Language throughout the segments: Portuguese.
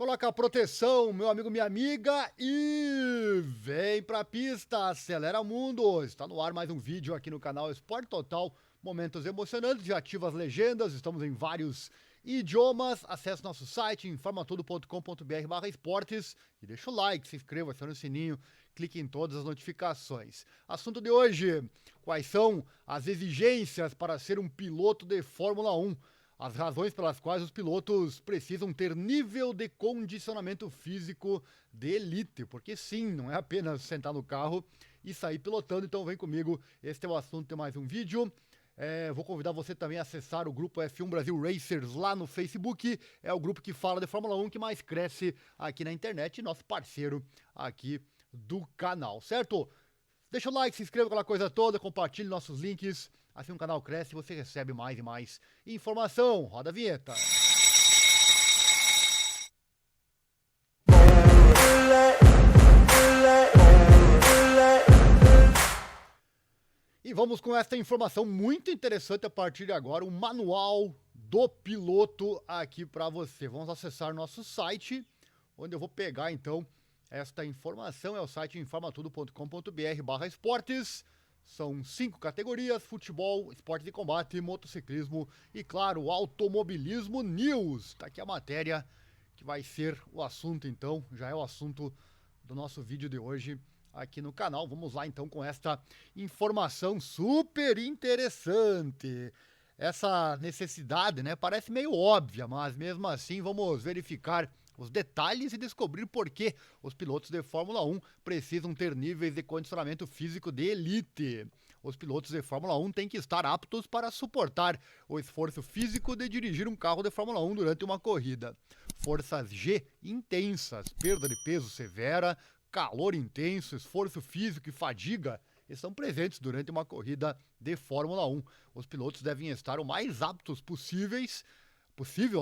Coloca a proteção, meu amigo, minha amiga, e vem pra pista, acelera mundo. Está no ar mais um vídeo aqui no canal Esporte Total, momentos emocionantes, já ativa as legendas, estamos em vários idiomas. Acesse nosso site informatudo.com.br/esportes e deixa o like, se inscreva, acione o sininho, clique em todas as notificações. Assunto de hoje: quais são as exigências para ser um piloto de Fórmula 1? As razões pelas quais os pilotos precisam ter nível de condicionamento físico de elite, porque sim, não é apenas sentar no carro e sair pilotando. Então vem comigo, este é o assunto de mais um vídeo. Vou convidar você também a acessar o grupo F1 Brasil Racers lá no Facebook. É o grupo que fala de Fórmula 1 que mais cresce aqui na internet e nosso parceiro aqui do canal, certo? Deixa o like, se inscreva, aquela coisa toda, compartilhe nossos links. Assim o canal cresce e você recebe mais e mais informação. Roda a vinheta. E vamos com esta informação muito interessante a partir de agora, um manual do piloto aqui para você. Vamos acessar nosso site, onde eu vou pegar então esta informação, é o site informatudo.com.br/esportes. São 5 categorias: futebol, esporte de combate, motociclismo e, claro, automobilismo news. Tá aqui a matéria que vai ser o assunto, então, já é o assunto do nosso vídeo de hoje aqui no canal. Vamos lá, então, com esta informação super interessante. Essa necessidade, né, parece meio óbvia, mas mesmo assim vamos verificar os detalhes e descobrir por que os pilotos de Fórmula 1 precisam ter níveis de condicionamento físico de elite. Os pilotos de Fórmula 1 têm que estar aptos para suportar o esforço físico de dirigir um carro de Fórmula 1 durante uma corrida. Forças G intensas, perda de peso severa, calor intenso, esforço físico e fadiga estão presentes durante uma corrida de Fórmula 1. Os pilotos devem estar o mais aptos possível,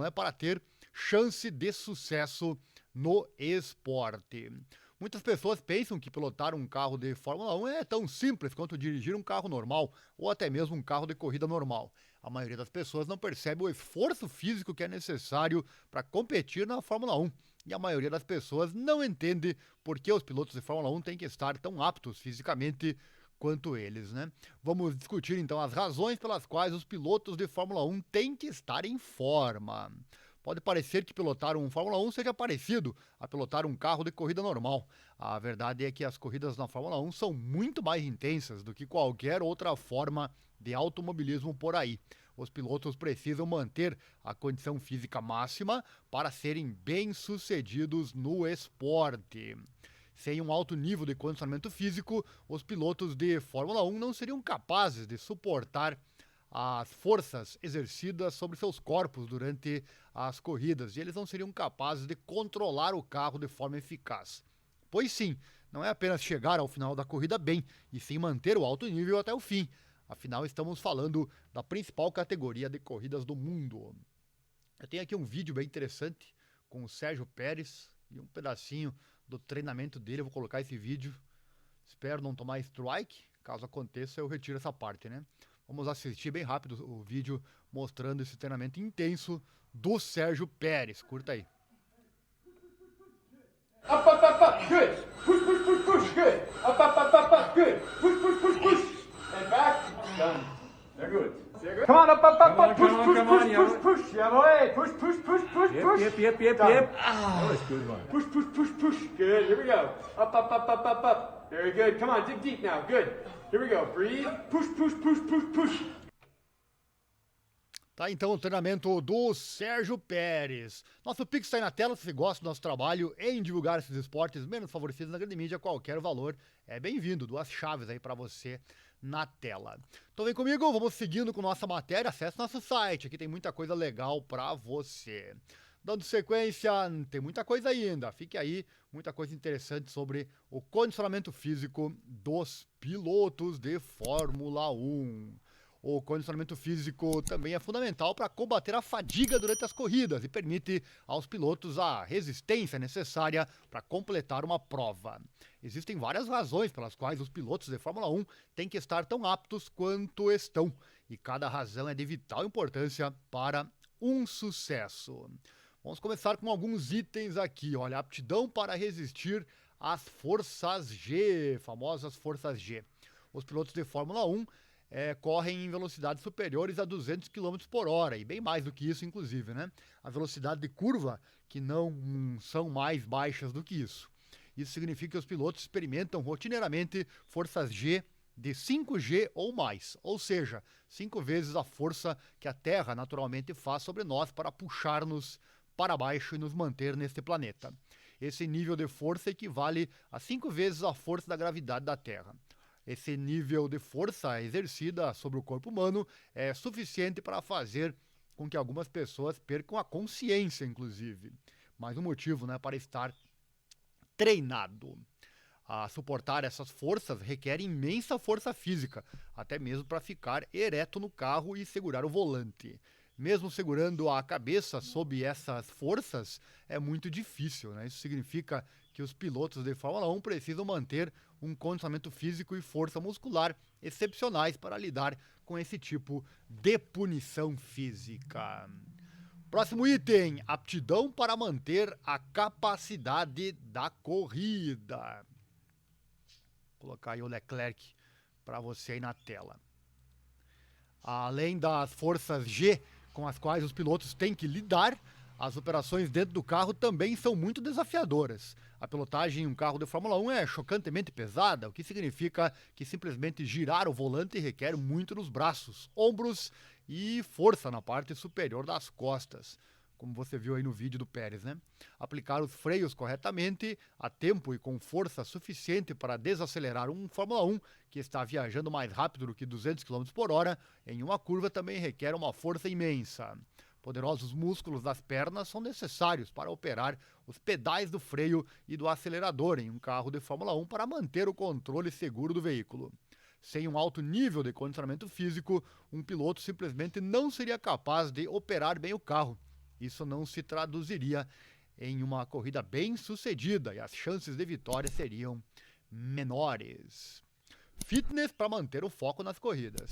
né, para ter chance de sucesso no esporte. Muitas pessoas pensam que pilotar um carro de Fórmula 1 é tão simples quanto dirigir um carro normal ou até mesmo um carro de corrida normal. A maioria das pessoas não percebe o esforço físico que é necessário para competir na Fórmula 1. E a maioria das pessoas não entende por que os pilotos de Fórmula 1 têm que estar tão aptos fisicamente quanto eles, né? Vamos discutir então as razões pelas quais os pilotos de Fórmula 1 têm que estar em forma. Pode parecer que pilotar um Fórmula 1 seja parecido a pilotar um carro de corrida normal. A verdade é que as corridas na Fórmula 1 são muito mais intensas do que qualquer outra forma de automobilismo por aí. Os pilotos precisam manter a condição física máxima para serem bem-sucedidos no esporte. Sem um alto nível de condicionamento físico, os pilotos de Fórmula 1 não seriam capazes de suportar as forças exercidas sobre seus corpos durante as corridas e eles não seriam capazes de controlar o carro de forma eficaz. Pois sim, não é apenas chegar ao final da corrida bem, e sim manter o alto nível até o fim. Afinal, estamos falando da principal categoria de corridas do mundo. Eu tenho aqui um vídeo bem interessante com o Sérgio Pérez e um pedacinho do treinamento dele. Eu vou colocar esse vídeo. Espero não tomar strike. Caso aconteça, eu retiro essa parte, né? Vamos assistir bem rápido o vídeo mostrando esse treinamento intenso do Sérgio Pérez. Curta aí. Up, up, up, up, good. Push, push, push, push, good. Up, up, up, up, up, good. Push, push, push, push. And back. Done. They're good. They're good. Come on, up, up, up, up. Push, push, push, push, push. Yeah, boy. Push, push, push, push, push. Yep. Done. That was a good one. Push, push, push, push. Good. Here we go. Up, up, up, up, up, up. Very good. Come on, dig deep now. Good. Here we go. Breathe. Push, push, push, push, push. Tá, então, o treinamento do Sérgio Pérez. Nosso Pix está aí na tela. Se você gosta do nosso trabalho em divulgar esses esportes menos favorecidos na grande mídia, qualquer valor é bem-vindo. 2 chaves aí para você na tela. Então vem comigo, vamos seguindo com nossa matéria. Acesse nosso site, aqui tem muita coisa legal para você. Dando sequência, tem muita coisa ainda. Fique aí, muita coisa interessante sobre o condicionamento físico dos pilotos de Fórmula 1. O condicionamento físico também é fundamental para combater a fadiga durante as corridas e permite aos pilotos a resistência necessária para completar uma prova. Existem várias razões pelas quais os pilotos de Fórmula 1 têm que estar tão aptos quanto estão, e cada razão é de vital importância para um sucesso. Vamos começar com alguns itens aqui, olha, aptidão para resistir às forças G, famosas forças G. Os pilotos de Fórmula 1 correm em velocidades superiores a 200 km por hora, e bem mais do que isso, inclusive, né? A velocidade de curva, que não são mais baixas do que isso. Isso significa que os pilotos experimentam rotineiramente forças G de 5G ou mais, ou seja, 5 vezes a força que a Terra naturalmente faz sobre nós para puxar-nos para baixo e nos manter neste planeta. Esse nível de força equivale a 5 vezes a força da gravidade da Terra. Esse nível de força exercida sobre o corpo humano é suficiente para fazer com que algumas pessoas percam a consciência, inclusive. Mais um motivo, né, para estar treinado. A suportar essas forças requer imensa força física, até mesmo para ficar ereto no carro e segurar o volante. Mesmo segurando a cabeça sob essas forças, é muito difícil, né? Isso significa que os pilotos de Fórmula 1 precisam manter um condicionamento físico e força muscular excepcionais para lidar com esse tipo de punição física. Próximo item, aptidão para manter a capacidade da corrida. Vou colocar aí o Leclerc para você aí na tela. Além das forças G com as quais os pilotos têm que lidar, as operações dentro do carro também são muito desafiadoras. A pilotagem em um carro de Fórmula 1 é chocantemente pesada, o que significa que simplesmente girar o volante requer muito nos braços, ombros e força na parte superior das costas, como você viu aí no vídeo do Pérez, né? Aplicar os freios corretamente, a tempo e com força suficiente para desacelerar um Fórmula 1 que está viajando mais rápido do que 200 km por hora em uma curva também requer uma força imensa. Poderosos músculos das pernas são necessários para operar os pedais do freio e do acelerador em um carro de Fórmula 1 para manter o controle seguro do veículo. Sem um alto nível de condicionamento físico, um piloto simplesmente não seria capaz de operar bem o carro. Isso não se traduziria em uma corrida bem sucedida e as chances de vitória seriam menores. Fitness para manter o foco nas corridas.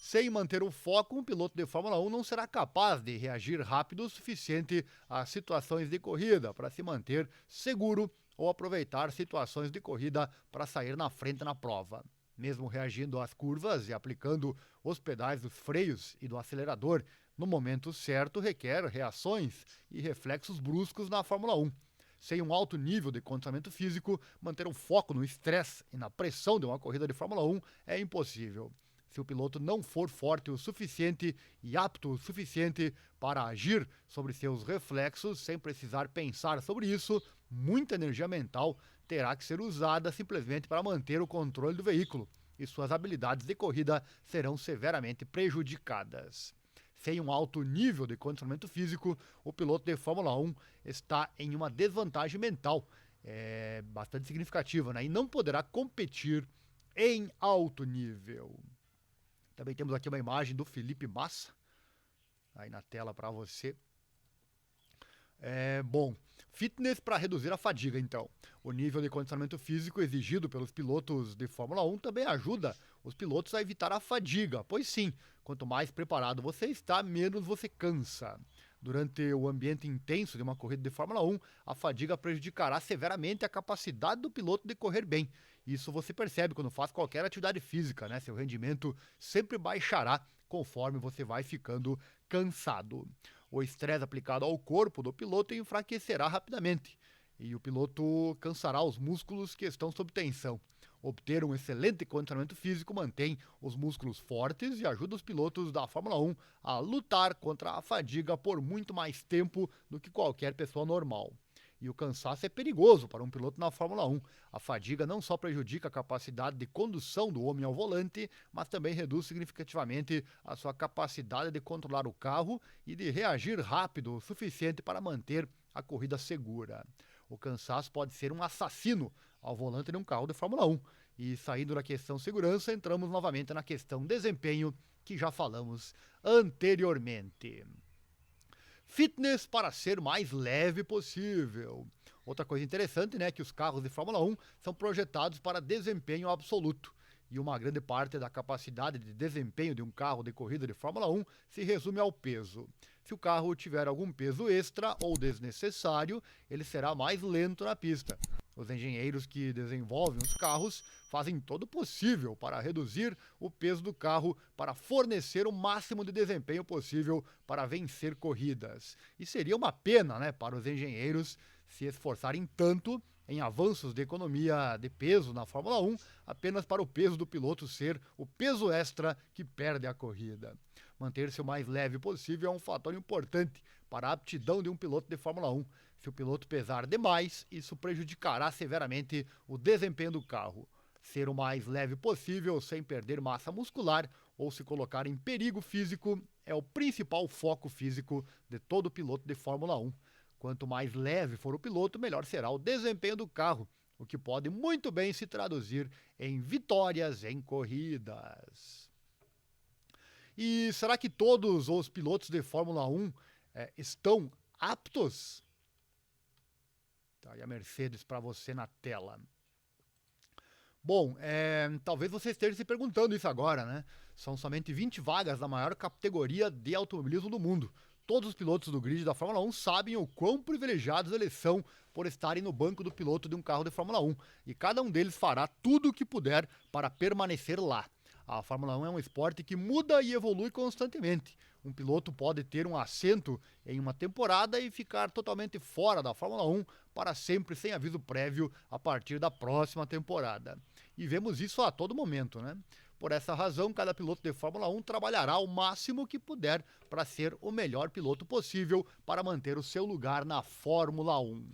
Sem manter o foco, um piloto de Fórmula 1 não será capaz de reagir rápido o suficiente a situações de corrida para se manter seguro ou aproveitar situações de corrida para sair na frente na prova. Mesmo reagindo às curvas e aplicando os pedais dos freios e do acelerador no momento certo, requer reações e reflexos bruscos na Fórmula 1. Sem um alto nível de condicionamento físico, manter um foco no estresse e na pressão de uma corrida de Fórmula 1 é impossível. Se o piloto não for forte o suficiente e apto o suficiente para agir sobre seus reflexos sem precisar pensar sobre isso, muita energia mental terá que ser usada simplesmente para manter o controle do veículo e suas habilidades de corrida serão severamente prejudicadas. Sem um alto nível de condicionamento físico, o piloto de Fórmula 1 está em uma desvantagem mental bastante significativa, né? E não poderá competir em alto nível. Também temos aqui uma imagem do Felipe Massa, aí na tela para você. Fitness para reduzir a fadiga, então. O nível de condicionamento físico exigido pelos pilotos de Fórmula 1 também ajuda os pilotos a evitar a fadiga, pois sim, quanto mais preparado você está, menos você cansa. Durante o ambiente intenso de uma corrida de Fórmula 1, a fadiga prejudicará severamente a capacidade do piloto de correr bem. Isso você percebe quando faz qualquer atividade física, né? Seu rendimento sempre baixará conforme você vai ficando cansado. O estresse aplicado ao corpo do piloto enfraquecerá rapidamente e o piloto cansará os músculos que estão sob tensão. Obter um excelente condicionamento físico mantém os músculos fortes e ajuda os pilotos da Fórmula 1 a lutar contra a fadiga por muito mais tempo do que qualquer pessoa normal. E o cansaço é perigoso para um piloto na Fórmula 1. A fadiga não só prejudica a capacidade de condução do homem ao volante, mas também reduz significativamente a sua capacidade de controlar o carro e de reagir rápido o suficiente para manter a corrida segura. O cansaço pode ser um assassino ao volante de um carro de Fórmula 1. E saindo da questão segurança, entramos novamente na questão desempenho, que já falamos anteriormente. Fitness para ser mais leve possível. Outra coisa interessante, né, é que os carros de Fórmula 1 são projetados para desempenho absoluto. E uma grande parte da capacidade de desempenho de um carro de corrida de Fórmula 1 se resume ao peso. Se o carro tiver algum peso extra ou desnecessário, ele será mais lento na pista. Os engenheiros que desenvolvem os carros fazem todo o possível para reduzir o peso do carro para fornecer o máximo de desempenho possível para vencer corridas. E seria uma pena, né, para os engenheiros se esforçarem tanto em avanços de economia de peso na Fórmula 1, apenas para o peso do piloto ser o peso extra que perde a corrida. Manter-se o mais leve possível é um fator importante para a aptidão de um piloto de Fórmula 1. Se o piloto pesar demais, isso prejudicará severamente o desempenho do carro. Ser o mais leve possível sem perder massa muscular ou se colocar em perigo físico é o principal foco físico de todo piloto de Fórmula 1. Quanto mais leve for o piloto, melhor será o desempenho do carro, o que pode muito bem se traduzir em vitórias em corridas. E será que todos os pilotos de Fórmula 1 estão aptos? Tá aí a Mercedes para você na tela. Bom, talvez você esteja se perguntando isso agora, né? São somente 20 vagas na maior categoria de automobilismo do mundo. Todos os pilotos do grid da Fórmula 1 sabem o quão privilegiados eles são por estarem no banco do piloto de um carro de Fórmula 1. E cada um deles fará tudo o que puder para permanecer lá. A Fórmula 1 é um esporte que muda e evolui constantemente. Um piloto pode ter um assento em uma temporada e ficar totalmente fora da Fórmula 1 para sempre sem aviso prévio a partir da próxima temporada. E vemos isso a todo momento, né? Por essa razão, cada piloto de Fórmula 1 trabalhará o máximo que puder para ser o melhor piloto possível para manter o seu lugar na Fórmula 1.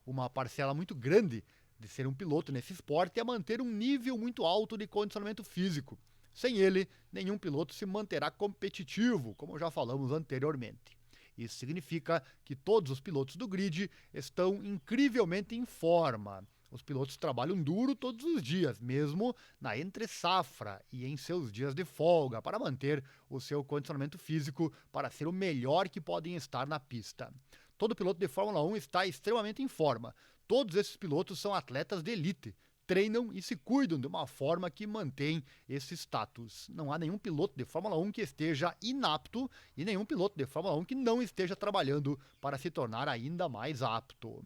Uma parcela muito grande de ser um piloto nesse esporte é manter um nível muito alto de condicionamento físico. Sem ele, nenhum piloto se manterá competitivo, como já falamos anteriormente. Isso significa que todos os pilotos do grid estão incrivelmente em forma. Os pilotos trabalham duro todos os dias, mesmo na entre-safra e em seus dias de folga, para manter o seu condicionamento físico para ser o melhor que podem estar na pista. Todo piloto de Fórmula 1 está extremamente em forma. Todos esses pilotos são atletas de elite. Treinam e se cuidam de uma forma que mantém esse status. Não há nenhum piloto de Fórmula 1 que esteja inapto e nenhum piloto de Fórmula 1 que não esteja trabalhando para se tornar ainda mais apto.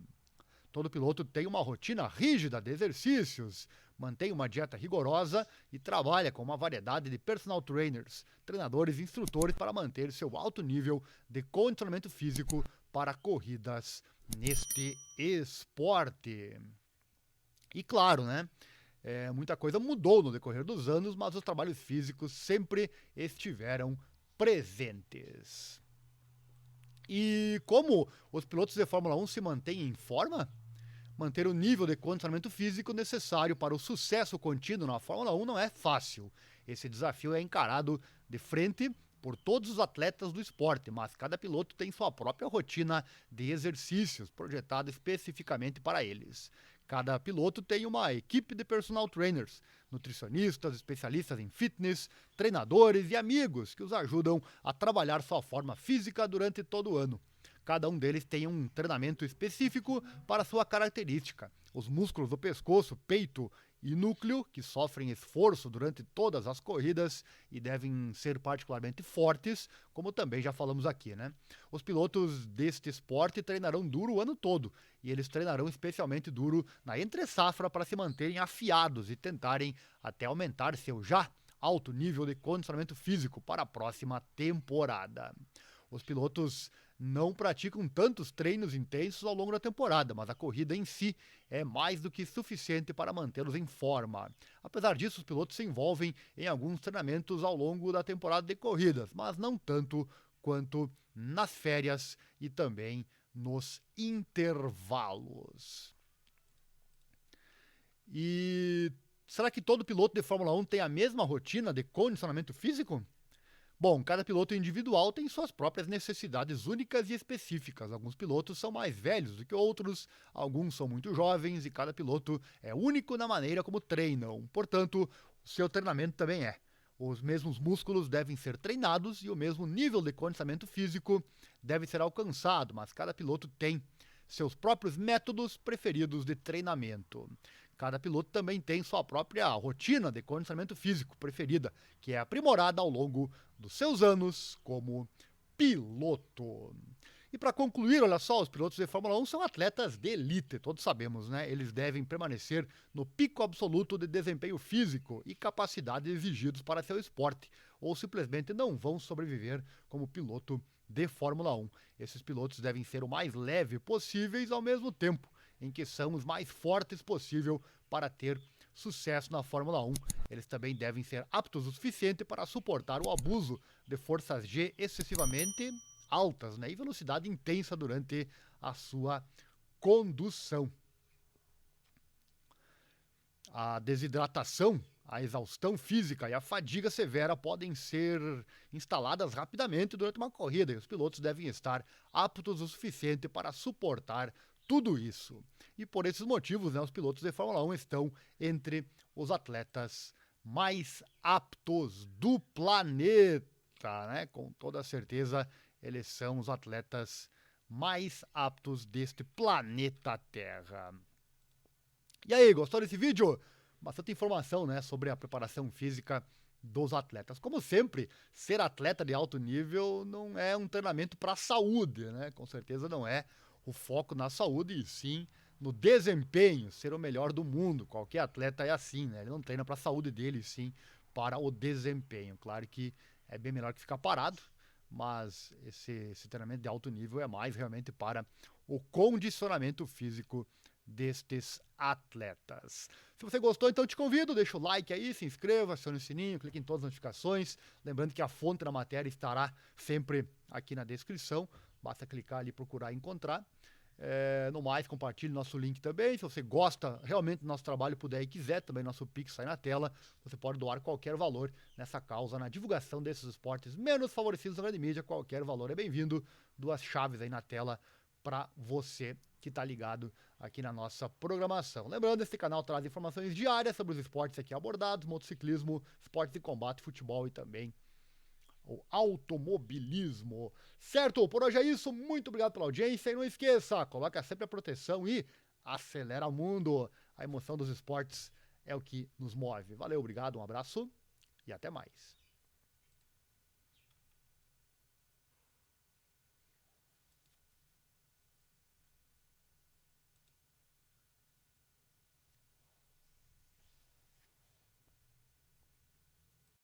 Todo piloto tem uma rotina rígida de exercícios, mantém uma dieta rigorosa e trabalha com uma variedade de personal trainers, treinadores e instrutores para manter seu alto nível de condicionamento físico para corridas neste esporte. E claro, né? Muita coisa mudou no decorrer dos anos, mas os trabalhos físicos sempre estiveram presentes. E como os pilotos de Fórmula 1 se mantêm em forma? Manter o nível de condicionamento físico necessário para o sucesso contínuo na Fórmula 1 não é fácil. Esse desafio é encarado de frente por todos os atletas do esporte, mas cada piloto tem sua própria rotina de exercícios projetada especificamente para eles. Cada piloto tem uma equipe de personal trainers, nutricionistas, especialistas em fitness, treinadores e amigos que os ajudam a trabalhar sua forma física durante todo o ano. Cada um deles tem um treinamento específico para sua característica. Os músculos do pescoço, peito e núcleo, que sofrem esforço durante todas as corridas e devem ser particularmente fortes, como também já falamos aqui, né? Os pilotos deste esporte treinarão duro o ano todo, e eles treinarão especialmente duro na entre-safra para se manterem afiados e tentarem até aumentar seu já alto nível de condicionamento físico para a próxima temporada. Os pilotos não praticam tantos treinos intensos ao longo da temporada, mas a corrida em si é mais do que suficiente para mantê-los em forma. Apesar disso, os pilotos se envolvem em alguns treinamentos ao longo da temporada de corridas, mas não tanto quanto nas férias e também nos intervalos. E será que todo piloto de Fórmula 1 tem a mesma rotina de condicionamento físico? Bom, cada piloto individual tem suas próprias necessidades únicas e específicas. Alguns pilotos são mais velhos do que outros, alguns são muito jovens e cada piloto é único na maneira como treinam. Portanto, o seu treinamento também é. Os mesmos músculos devem ser treinados e o mesmo nível de condicionamento físico deve ser alcançado, mas cada piloto tem seus próprios métodos preferidos de treinamento. Cada piloto também tem sua própria rotina de condicionamento físico preferida, que é aprimorada ao longo dos seus anos como piloto. E para concluir, olha só, os pilotos de Fórmula 1 são atletas de elite, todos sabemos, né? Eles devem permanecer no pico absoluto de desempenho físico e capacidade exigidos para seu esporte, ou simplesmente não vão sobreviver como piloto de Fórmula 1. Esses pilotos devem ser o mais leve possíveis ao mesmo tempo em que são os mais fortes possível para ter sucesso na Fórmula 1. Eles também devem ser aptos o suficiente para suportar o abuso de forças G excessivamente altas, né, e velocidade intensa durante a sua condução. A desidratação, a exaustão física e a fadiga severa podem ser instaladas rapidamente durante uma corrida e os pilotos devem estar aptos o suficiente para suportar tudo isso. E por esses motivos, né, os pilotos de Fórmula 1 estão entre os atletas mais aptos do planeta, né? Com toda certeza, eles são os atletas mais aptos deste planeta Terra. E aí, gostou desse vídeo? Bastante informação, né, sobre a preparação física dos atletas. Como sempre, ser atleta de alto nível não é um treinamento para a saúde, né? Com certeza não é o foco na saúde, e sim no desempenho, ser o melhor do mundo. Qualquer atleta é assim, né? Ele não treina para a saúde dele, sim para o desempenho. Claro que é bem melhor que ficar parado, mas esse treinamento de alto nível é mais realmente para o condicionamento físico destes atletas. Se você gostou, então te convido, deixa o like aí, se inscreva, acione o sininho, clique em todas as notificações. Lembrando que a fonte da matéria estará sempre aqui na descrição, basta clicar ali e procurar encontrar. No mais, compartilhe nosso link também. Se você gosta realmente do nosso trabalho, puder e quiser, também nosso Pix sai na tela. Você pode doar qualquer valor nessa causa, na divulgação desses esportes menos favorecidos na grande mídia. Qualquer valor é bem-vindo. Duas chaves aí na tela para você que está ligado aqui na nossa programação. Lembrando, esse canal traz informações diárias sobre os esportes aqui abordados, motociclismo, esportes de combate, futebol e também o automobilismo. Certo? Por hoje é isso. Muito obrigado pela audiência e não esqueça, coloca sempre a proteção e acelera o mundo. A emoção dos esportes é o que nos move. Valeu, obrigado, um abraço e até mais.